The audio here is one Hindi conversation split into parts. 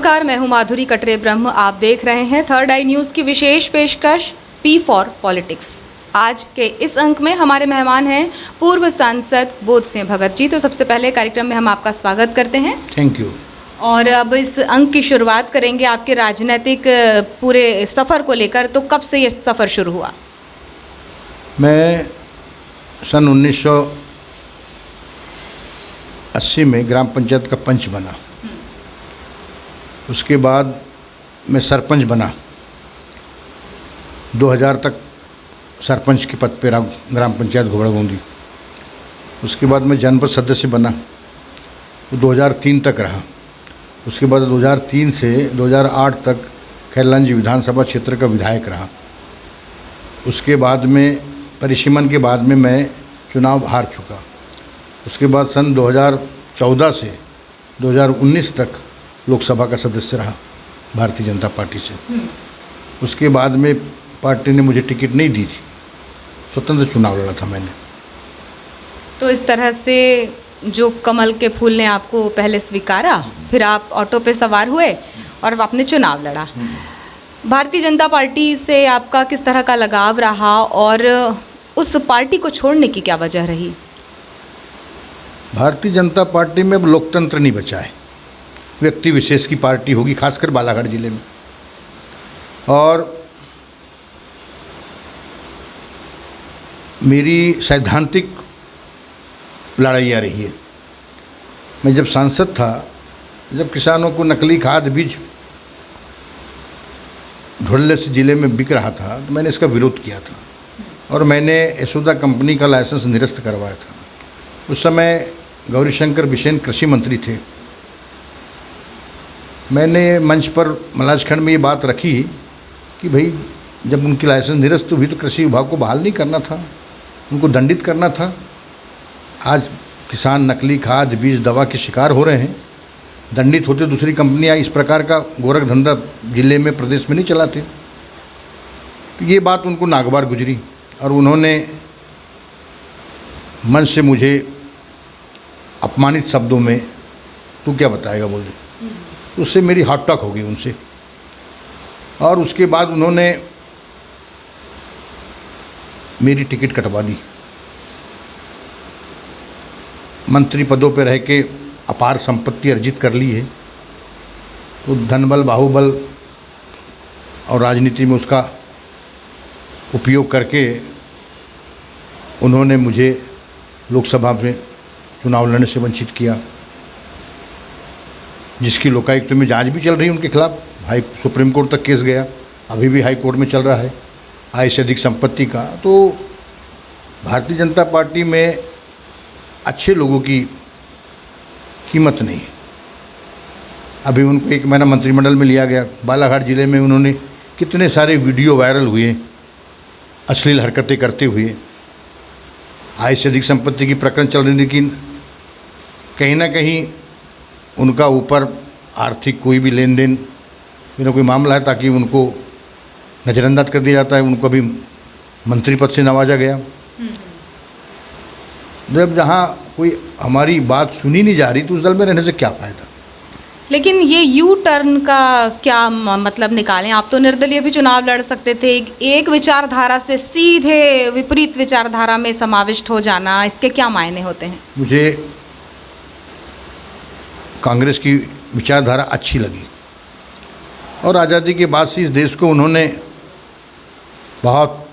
नमस्कार, मैं हूं माधुरी कटरे ब्रह्म। आप देख रहे हैं थर्ड आई न्यूज़ की विशेष पेशकश पी फॉर पॉलिटिक्स। आज के इस अंक में हमारे मेहमान हैं पूर्व सांसद बोध सिंह भगत जी। तो सबसे पहले कार्यक्रम में हम आपका स्वागत करते हैं। Thank you. और अब इस अंक की शुरुआत करेंगे आपके राजनीतिक पूरे सफ़र को लेकर। तो कब से ये सफ़र शुरू हुआ? मैं सन 1980 में ग्राम पंचायत का पंच बना। उसके बाद मैं सरपंच बना। 2000 तक सरपंच के पद पे रहा ग्राम पंचायत घोड़ागोंदी। उसके बाद मैं जनपद सदस्य बना, वो 2003 तक रहा। उसके बाद 2003 से 2008 तक खैरलांजी विधानसभा क्षेत्र का विधायक रहा। उसके बाद में परिसीमन के बाद में मैं चुनाव हार चुका। उसके बाद सन 2014 से 2019 तक लोकसभा का सदस्य रहा भारतीय जनता पार्टी से। उसके बाद में पार्टी ने मुझे टिकट नहीं दी थी, स्वतंत्र चुनाव लड़ा था मैंने। तो इस तरह से जो कमल के फूल ने आपको पहले स्वीकारा, फिर आप ऑटो पे सवार हुए और आपने चुनाव लड़ा। भारतीय जनता पार्टी से आपका किस तरह का लगाव रहा और उस पार्टी को छोड़ने की क्या वजह रही? भारतीय जनता पार्टी में अब लोकतंत्र नहीं बचा है। व्यक्ति विशेष की पार्टी होगी, खासकर बालाघाट जिले में। और मेरी सैद्धांतिक लड़ाई आ रही है। मैं जब सांसद था, जब किसानों को नकली खाद बीज धुल्ले से जिले में बिक रहा था, तो मैंने इसका विरोध किया था और मैंने यशोदा कंपनी का लाइसेंस निरस्त करवाया था। उस समय गौरीशंकर बिसेन कृषि मंत्री थे। मैंने मंच पर मलाजखंड में ये बात रखी कि भाई जब उनकी लाइसेंस निरस्त हुई तो कृषि विभाग को बहाल नहीं करना था, उनको दंडित करना था। आज किसान नकली खाद बीज दवा के शिकार हो रहे हैं, दंडित होते दूसरी कंपनियां इस प्रकार का गोरख धंधा जिले में प्रदेश में नहीं चलाते। तो ये बात उनको नागवार गुजरी और उन्होंने मंच से मुझे अपमानित शब्दों में तू क्या बताएगा बोले। उससे मेरी हॉट टॉक हो गई उनसे और उसके बाद उन्होंने मेरी टिकट कटवा दी। मंत्री पदों पर रह के अपार संपत्ति अर्जित कर ली है, तो धनबल बाहुबल और राजनीति में उसका उपयोग करके उन्होंने मुझे लोकसभा में चुनाव लड़ने से वंचित किया, जिसकी लोकायुक्त में जांच भी चल रही है उनके खिलाफ। सुप्रीम कोर्ट तक केस गया, अभी भी हाई कोर्ट में चल रहा है आय से अधिक संपत्ति का। तो भारतीय जनता पार्टी में अच्छे लोगों की कीमत नहीं है। अभी उनको एक महीना मंत्रिमंडल में लिया गया। बालाघाट जिले में उन्होंने कितने सारे वीडियो वायरल हुए अश्लील हरकतें करते हुए। आय से अधिक संपत्ति की प्रकरण चल रही, लेकिन कहीं ना कहीं उनका ऊपर आर्थिक कोई भी लेन देन बिना कोई मामला है, ताकि उनको नज़रअंदाज कर दिया जाता है। उनको अभी मंत्री पद से नवाजा गया। जब जहाँ कोई हमारी बात सुनी नहीं जा रही तो उस दल में रहने से क्या फ़ायदा। लेकिन ये यू टर्न का क्या मतलब निकालें? आप तो निर्दलीय भी चुनाव लड़ सकते थे। एक विचारधारा से सीधे विपरीत विचारधारा में समाविष्ट हो जाना, इसके क्या मायने होते हैं? मुझे कांग्रेस की विचारधारा अच्छी लगी और आज़ादी के बाद से इस देश को उन्होंने बहुत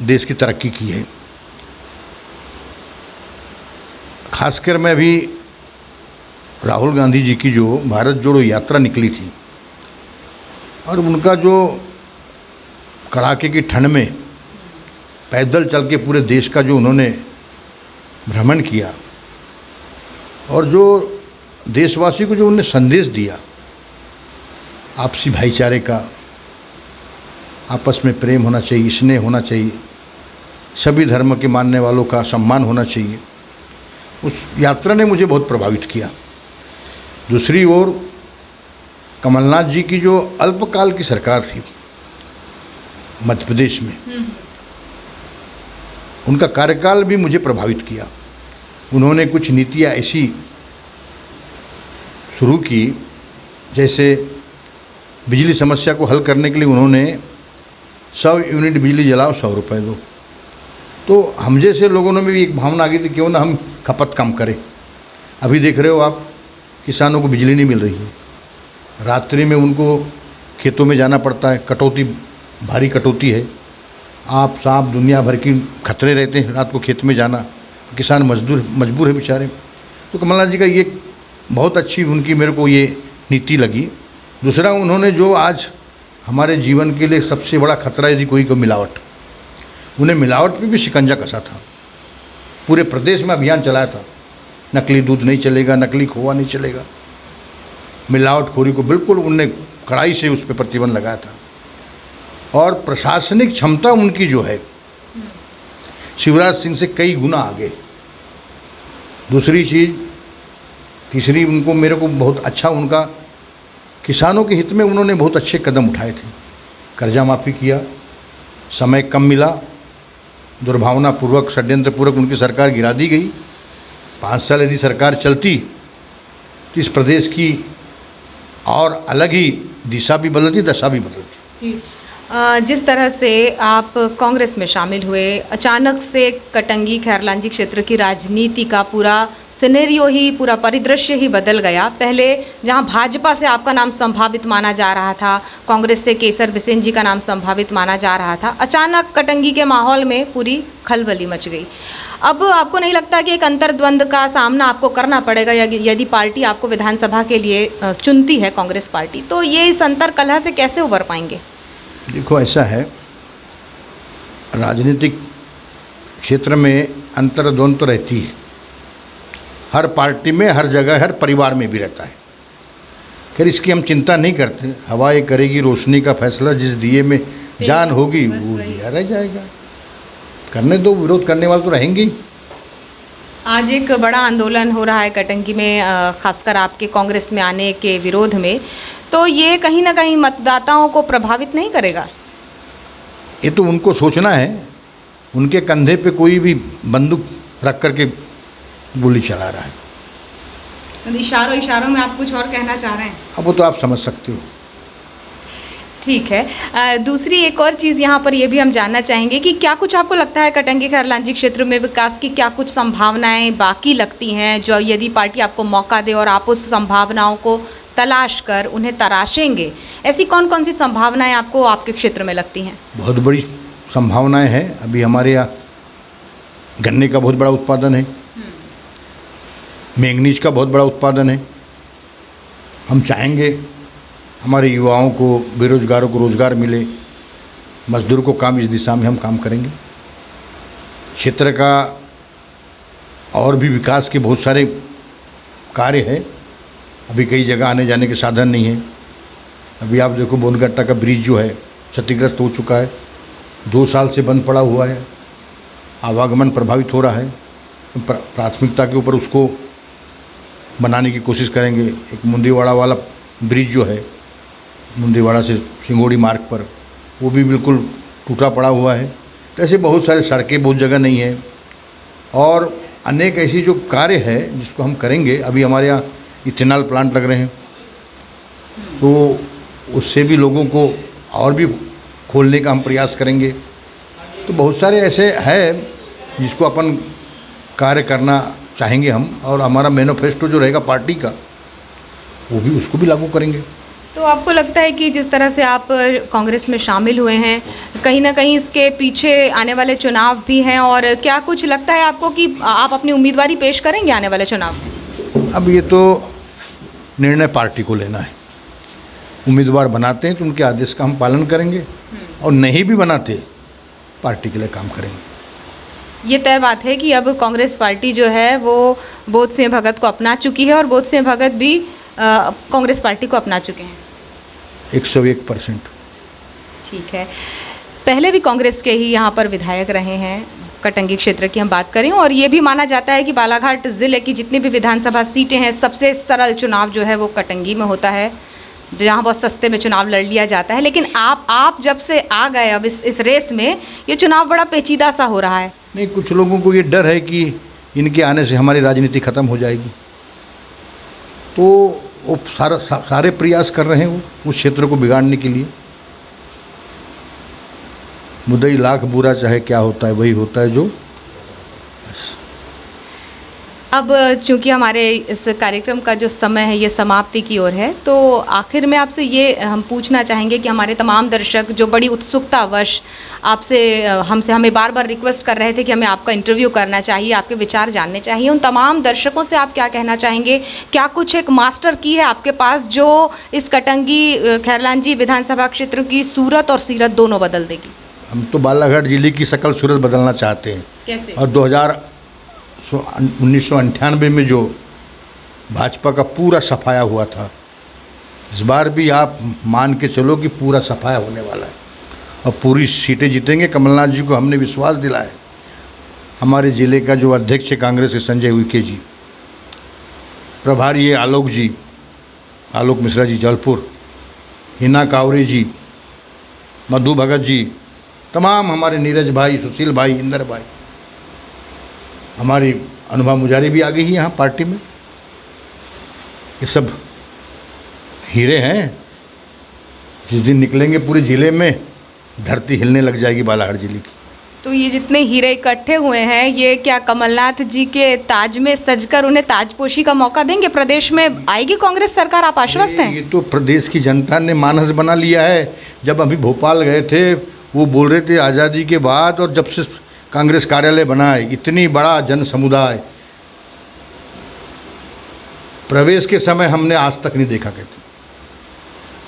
देश की तरक्की की है। खासकर मैं अभी राहुल गांधी जी की जो भारत जोड़ो यात्रा निकली थी और उनका जो कड़ाके की ठंड में पैदल चल के पूरे देश का जो उन्होंने भ्रमण किया और जो देशवासी को जो उन्होंने संदेश दिया आपसी भाईचारे का, आपस में प्रेम होना चाहिए, स्नेह होना चाहिए, सभी धर्म के मानने वालों का सम्मान होना चाहिए, उस यात्रा ने मुझे बहुत प्रभावित किया। दूसरी ओर कमलनाथ जी की जो अल्पकाल की सरकार थी मध्य प्रदेश में, उनका कार्यकाल भी मुझे प्रभावित किया। उन्होंने कुछ नीतियाँ ऐसी शुरू की जैसे बिजली समस्या को हल करने के लिए उन्होंने 100 यूनिट बिजली जलाओ 100 रुपये दो। तो हम जैसे लोगों में भी एक भावना आ गई थी क्यों ना हम खपत कम करें। अभी देख रहे हो आप, किसानों को बिजली नहीं मिल रही है, रात्रि में उनको खेतों में जाना पड़ता है, कटौती, भारी कटौती है, आप सांप दुनिया भर की खतरे रहते हैं रात को खेत में जाना, किसान मजबूर है बेचारे। तो कमलनाथ जी का ये बहुत अच्छी उनकी मेरे को ये नीति लगी। दूसरा, उन्होंने जो आज हमारे जीवन के लिए सबसे बड़ा खतरा यदि कोई को मिलावट, उन्हें मिलावट पे भी शिकंजा कसा था। पूरे प्रदेश में अभियान चलाया था, नकली दूध नहीं चलेगा, नकली खोआ नहीं चलेगा, मिलावटखोरी को बिल्कुल उनने कड़ाई से उस पर प्रतिबंध लगाया था। और प्रशासनिक क्षमता उनकी जो है शिवराज सिंह से कई गुना आगे। दूसरी चीज़, तीसरी, उनको मेरे को बहुत अच्छा उनका किसानों के हित में उन्होंने बहुत अच्छे कदम उठाए थे। कर्जा माफ़ी किया, समय कम मिला, दुर्भावनापूर्वक षड्यंत्रपूर्वक उनकी सरकार गिरा दी गई। 5 साल यदि सरकार चलती तो इस प्रदेश की और अलग ही दिशा भी बदलती, दशा भी बदलती। जिस तरह से आप कांग्रेस में शामिल हुए, अचानक से कटंगी खैरलांजी क्षेत्र की राजनीति का पूरा सिनेरियो ही, पूरा परिदृश्य ही बदल गया। पहले जहां भाजपा से आपका नाम संभावित माना जा रहा था, कांग्रेस से केसर बिसेन जी का नाम संभावित माना जा रहा था, अचानक कटंगी के माहौल में पूरी खलबली मच गई। अब आपको नहीं लगता कि एक अंतर्द्वंद का सामना आपको करना पड़ेगा यदि पार्टी आपको विधानसभा के लिए चुनती है, कांग्रेस पार्टी, तो ये इस अंतर्कलह से कैसे उबर पाएंगे? देखो, ऐसा है, राजनीतिक क्षेत्र में अंतर्द्वंद तो रहती है, हर पार्टी में, हर जगह, हर परिवार में भी रहता है। फिर इसकी हम चिंता नहीं करते। हवा ये करेगी रोशनी का फैसला, जिस दिए में जान होगी वो दिया रह जाएगा। करने दो, विरोध करने वाले तो रहेंगे। आज एक बड़ा आंदोलन हो रहा है कटंगी में, खासकर आपके कांग्रेस में आने के विरोध में, तो ये कहीं ना कहीं मतदाताओं को प्रभावित नहीं करेगा? ये तो उनको सोचना है। उनके कंधे पे कोई भी बंदूक रख करके गोली चला रहा है। इशारों में आप कुछ और कहना चाह रहे हैं? अब वो तो आप समझ सकते हो। ठीक है। दूसरी एक और चीज़ यहाँ पर ये भी हम जानना चाहेंगे कि क्या कुछ आपको लगता है कटंगी खैरलांजी क्षेत्र में विकास की क्या कुछ संभावनाएं बाकी लगती हैं, जो यदि पार्टी आपको मौका दे और आप उस संभावनाओं को तलाश कर उन्हें तराशेंगे, ऐसी कौन कौन सी संभावनाएं आपको आपके क्षेत्र में लगती हैं? बहुत बड़ी संभावनाएं हैं। अभी हमारे यहाँ गन्ने का बहुत बड़ा उत्पादन है, मैंगनीज का बहुत बड़ा उत्पादन है। हम चाहेंगे हमारे युवाओं को, बेरोजगारों को रोजगार मिले, मजदूर को काम, इस दिशा में हम काम करेंगे। क्षेत्र का और भी विकास के बहुत सारे कार्य है। अभी कई जगह आने जाने के साधन नहीं है। अभी आप देखो, बोनगट्टा का ब्रिज जो है क्षतिग्रस्त हो चुका है, 2 साल से बंद पड़ा हुआ है, आवागमन प्रभावित हो रहा है। प्राथमिकता के ऊपर उसको बनाने की कोशिश करेंगे। एक मुंदेवाड़ा वाला ब्रिज जो है, मुंदेवाड़ा से सिंगोड़ी मार्ग पर, वो भी बिल्कुल टूटा पड़ा हुआ है। तो ऐसे बहुत सारे सड़कें बहुत जगह नहीं है, और अनेक ऐसी जो कार्य है जिसको हम करेंगे। अभी हमारे यहाँ इथेनॉल प्लांट लग रहे हैं, तो उससे भी लोगों को और भी खोलने का हम प्रयास करेंगे। तो बहुत सारे ऐसे है जिसको अपन कार्य करना चाहेंगे हम, और हमारा मैनिफेस्टो जो रहेगा पार्टी का, वो भी उसको भी लागू करेंगे। तो आपको लगता है कि जिस तरह से आप कांग्रेस में शामिल हुए हैं, कहीं ना कहीं इसके पीछे आने वाले चुनाव भी हैं, और क्या कुछ लगता है आपको कि आप अपनी उम्मीदवारी पेश करेंगे आने वाले चुनाव में? अब ये तो निर्णय पार्टी को लेना है। उम्मीदवार बनाते हैं तो उनके आदेश का हम पालन करेंगे, और नहीं भी बनाते पार्टी के लिए काम करेंगे। ये तय बात है कि अब कांग्रेस पार्टी जो है वो बोध सिंह भगत को अपना चुकी है, और बोध सिंह भगत भी कांग्रेस पार्टी को अपना चुके हैं। 101%। ठीक है। पहले भी कांग्रेस के ही यहाँ पर विधायक रहे हैं, कटंगी क्षेत्र की हम बात करें, और ये भी माना जाता है कि बालाघाट जिले की जितनी भी विधानसभा सीटें हैं, सबसे सरल चुनाव जो है वो कटंगी में होता है, जहाँ बहुत सस्ते में चुनाव लड़ लिया जाता है। लेकिन आप जब से आ गए अब इस रेस में, ये चुनाव बड़ा पेचीदा सा हो रहा है। नहीं, कुछ लोगों को ये डर है कि इनके आने से हमारी राजनीति खत्म हो जाएगी। तो वो सारे प्रयास कर रहे हैं वो उस क्षेत्र को बिगाड़ने के लिए। मुद्दई लाख बुरा चाहे क्या होता है, वही होता है जो। अब चूंकि हमारे इस कार्यक्रम का जो समय है ये समाप्ति की ओर है, तो आखिर में आपसे ये हम पूछना चाहेंगे कि हमारे तमाम दर्शक जो बड़ी उत्सुकतावश आपसे हमें बार बार रिक्वेस्ट कर रहे थे कि हमें आपका इंटरव्यू करना चाहिए, आपके विचार जानने चाहिए, उन तमाम दर्शकों से आप क्या कहना चाहेंगे? क्या कुछ एक मास्टर की है आपके पास जो इस कटंगी खैरलांजी विधानसभा क्षेत्र की सूरत और सीरत दोनों बदल देगी? हम तो बालाघाट जिले की शकल सूरत बदलना चाहते हैं। कैसे? और 1998 में जो भाजपा का पूरा सफाया हुआ था, इस बार भी आप मान के चलो कि पूरा सफाया होने वाला है और पूरी सीटें जीतेंगे। कमलनाथ जी को हमने विश्वास दिलाया। हमारे जिले का जो अध्यक्ष है कांग्रेस के संजय उइके जी, प्रभारी है आलोक मिश्रा जी जलपुर, हिना कावरे जी, मधु भगत जी, तमाम हमारे नीरज भाई, सुशील भाई, इंदर भाई, हमारी अनुभा मुजारी भी आ गई है यहाँ पार्टी में। ये सब हीरे हैं, जिस दिन निकलेंगे पूरे जिले में धरती हिलने लग जाएगी बालाघाट जिले की। तो ये जितने हीरे इकट्ठे हुए हैं, ये क्या कमलनाथ जी के ताज में सजकर उन्हें ताजपोशी का मौका देंगे? प्रदेश में आएगी कांग्रेस सरकार, आप आश्वस्त हैं? ये तो प्रदेश की जनता ने मानस बना लिया है। जब अभी भोपाल गए थे, वो बोल रहे थे आज़ादी के बाद और जब से कांग्रेस कार्यालय बना है, इतनी बड़ा जन समुदाय प्रवेश के समय हमने आज तक नहीं देखा। कहते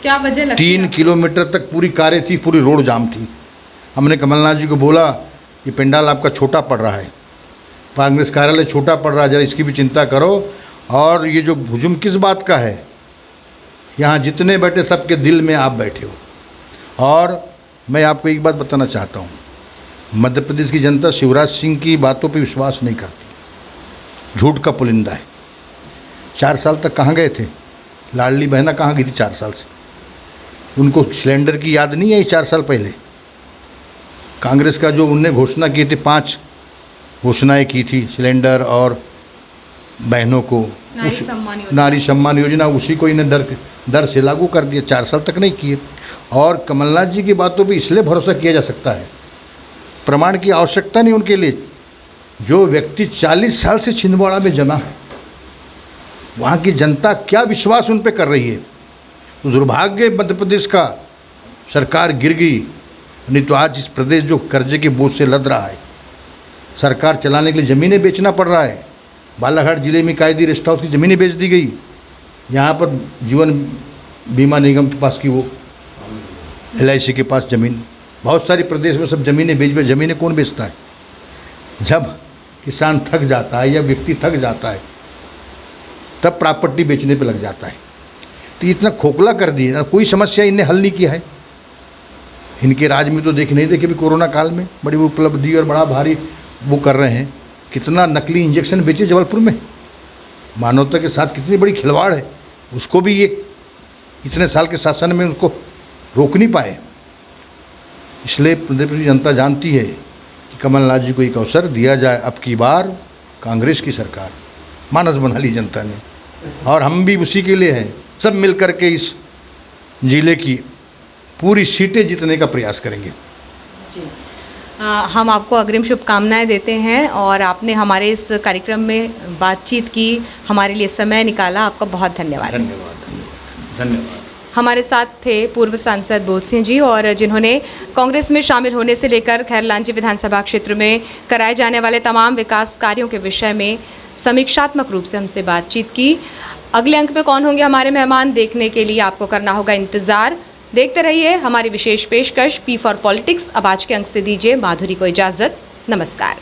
क्या वजह लगती है? 3 किलोमीटर तक पूरी कारें थी, पूरी रोड जाम थी। हमने कमलनाथ जी को बोला ये पंडाल आपका छोटा पड़ रहा है, कांग्रेस कार्यालय छोटा पड़ रहा है, जरा इसकी भी चिंता करो। और ये जो हुजूम किस बात का है, यहाँ जितने बैठे सबके दिल में आप बैठे हो। और मैं आपको एक बात बताना चाहता हूँ, मध्य प्रदेश की जनता शिवराज सिंह की बातों पर विश्वास नहीं करती, झूठ का पुलिंदा है। 4 साल तक कहाँ गए थे? लाडली बहना कहाँ गई थी 4 साल से? उनको सिलेंडर की याद नहीं आई 4 साल पहले? कांग्रेस का जो उनने घोषणा की थी, 5 घोषणाएं की थी, सिलेंडर और बहनों को नारी सम्मान योजना, उसी को इन्हें दर से लागू कर दिया। 4 साल तक नहीं किए। और कमलनाथ जी की बातों पे इसलिए भरोसा किया जा सकता है, प्रमाण की आवश्यकता नहीं उनके लिए। जो व्यक्ति 40 साल से छिंदवाड़ा में जमा है, वहाँ की जनता क्या विश्वास उन पे कर रही है। तो दुर्भाग्य मध्य प्रदेश का, सरकार गिर गई। नहीं तो आज इस प्रदेश जो कर्जे के बोझ से लद रहा है, सरकार चलाने के लिए ज़मीनें बेचना पड़ रहा है। बालाघाट जिले में कायदी रेस्ट हाउस की ज़मीनें बेच दी गई। यहाँ पर जीवन बीमा निगम के पास की वो LIC के पास ज़मीन, बहुत सारी प्रदेश में सब ज़मीनें बेच। ज़मीनें कौन बेचता है? जब किसान थक जाता है या व्यक्ति थक जाता है, तब प्रॉपर्टी बेचने पे लग जाता है। तो इतना खोखला कर दिए, कोई समस्या इन्हें हल नहीं किया है। इनके राज में तो नहीं देखे भी कोरोना काल में बड़ी उपलब्धि और बड़ा भारी वो कर रहे हैं। कितना नकली इंजेक्शन बेचे जबलपुर में, मानवता के साथ कितनी बड़ी खिलवाड़ है। उसको भी ये इतने साल के शासन में उनको रोक नहीं पाए। इसलिए प्रदेश की जनता जानती है कि कमलनाथ जी को एक अवसर दिया जाए। अब की बार कांग्रेस की सरकार, मानस बना ली जनता ने, और हम भी उसी के लिए हैं। सब मिलकर के इस जिले की पूरी सीटें जीतने का प्रयास करेंगे। जी। हम आपको अग्रिम शुभकामनाएं देते हैं, और आपने हमारे इस कार्यक्रम में बातचीत की, हमारे लिए समय निकाला, आपका बहुत धन्यवाद। धन्यवाद। हमारे साथ थे पूर्व सांसद बोध सिंह जी, और जिन्होंने कांग्रेस में शामिल होने से लेकर खैरलांजी विधानसभा क्षेत्र में कराए जाने वाले तमाम विकास कार्यों के विषय में समीक्षात्मक रूप से हमसे बातचीत की। अगले अंक में कौन होंगे हमारे मेहमान, देखने के लिए आपको करना होगा इंतजार। देखते रहिए हमारी विशेष पेशकश P4 पॉलिटिक्स। अब आज के अंक से दीजिए माधुरी को इजाजत। नमस्कार।